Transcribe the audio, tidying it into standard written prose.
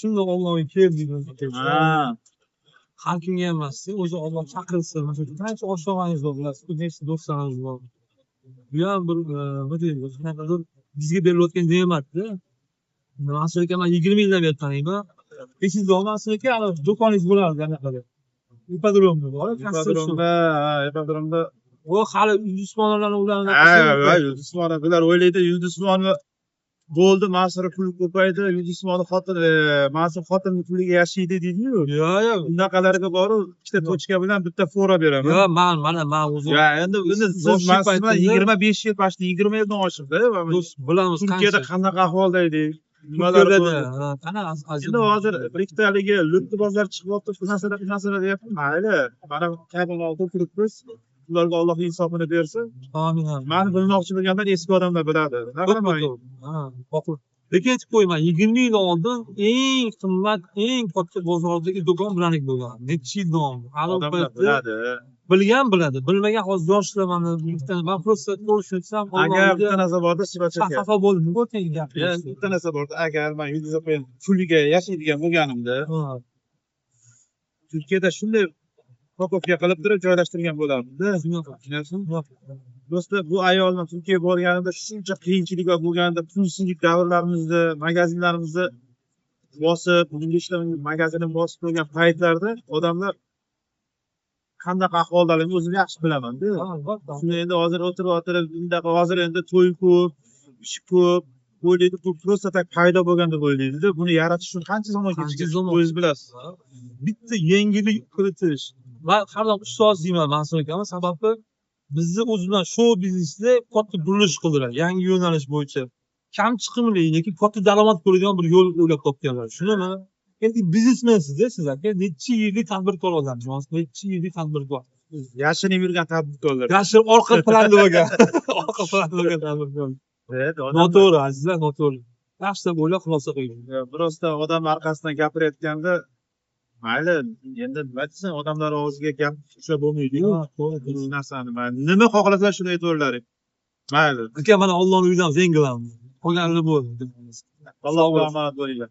Shunda Allohga keldik. Ha. Har kimga emas, o'zi Alloh chaqirsa, qancha oshog'ingiz bor, bilasiz, nechta do'stlaringiz bor. Bu ham bir nima deydi, qanaqadir bizga berilayotgan ne'mat-da. Mansur aka, men 20 yildan beri taniyman. Esingizda Mansur aka, do'koningiz bo'lardi anaqada. İpodromda bor. İpodromda. O hali Yulduzmonlarni ularni. Ha, Yulduzmonlar bular o'ylaydi, Yulduzmonlar bo'ldi, Mansur pul ko'paydi, Yulduzmonlar xotin, Mansur xotin puliga yashaydi deydi-yu. Yo'q. Bunaqalarga borib, ikkita tochka bilan bitta fora beraman. Yo'q, men o'zim. Ya, endi siz maksimal 25 yil, başta 20 yildan oshibdi. Do'st bilamiz. Turkiyada qanaqa ahvolda edik? Nimalarda? Endi hozir bir ikkitaligi lutli bozor chiqyapti, shu narsalar deyapti. Mayli, mana kabini olib turibmiz. Ularga Alloh insofini bersin. Amin. Men bilmoqchi bo'lganlar eski odamlar biladi. Lekin aytib qo'yman, 20 yil oldin eng qimmat, eng katta bozordagi do'kon Branik bo'lgan. Necha yil davomida. Odamlar biladi. Bilgan biladi, bilmagan hozir yoshlar mana men просто ko'rishsam, agar bitta narsa borda, xafa bo'ldim, o'tgan gap. Bitta narsa borda, agar men Yulduz Opa puliga yashaydigan bo'lganimda, Turkiyada shunday pakopka qilib turib joylashtirgan bo'lardim-da. Do'stlar, bu ayolni Turkiyaga borganimda shuncha qiyinchiliklar bo'lganda, pulsizlik davrlarimizda, magazinlarimizni bosib, bunga ishlagan magazinni bosib qo'ygan paytlarda odamlar qanday ahvoldaligini o'zim yaxshi bilaman-da. Shunda endi hozir o'tirib, bundaqa hozir endi to'y ko'p, ish ko'p, o'ylaydi, bu просто tak paydo bo'lgan deb o'ylaydi-da. Buni yaratish uchun qancha zaman kechgan, o'zingiz bilasiz. Bitta yangilik kiritish. Men har doim ustoz deyman Mansur akam, sababi bizni o'zimizdan shou biznesda katta burilish qildilar, yangi yo'nalish bo'yicha. Kam chiqimli, lekin katta daromad ko'radigan bir yo'l o'ylab topganlar. Shunimi? Endi biznesmensizda siz aka, necha yillik tadbirkor odamsiz, necha yillik tadbirkor. Yashinib yurgan tadbirkorlar. Yashirib orqa planda bo'lgan. Orqa planda bo'lgan tadbirkor. Noto'g'ri, azizlar, noto'g'ri. Yaxshi deb o'ylab xulosa qiling. Birozda odam orqasidan gapirayotganda, mayli, endi nima desam, odamlar og'ziga gap ushlab bo'lmaydi-ku. Bu narsani nima xohlasalar shuni aytaverlaring. Mayli. Aka, mana Allohning uyidan zengilaman. Qolganini bo'ldi. Allohga omonat bo'linglar.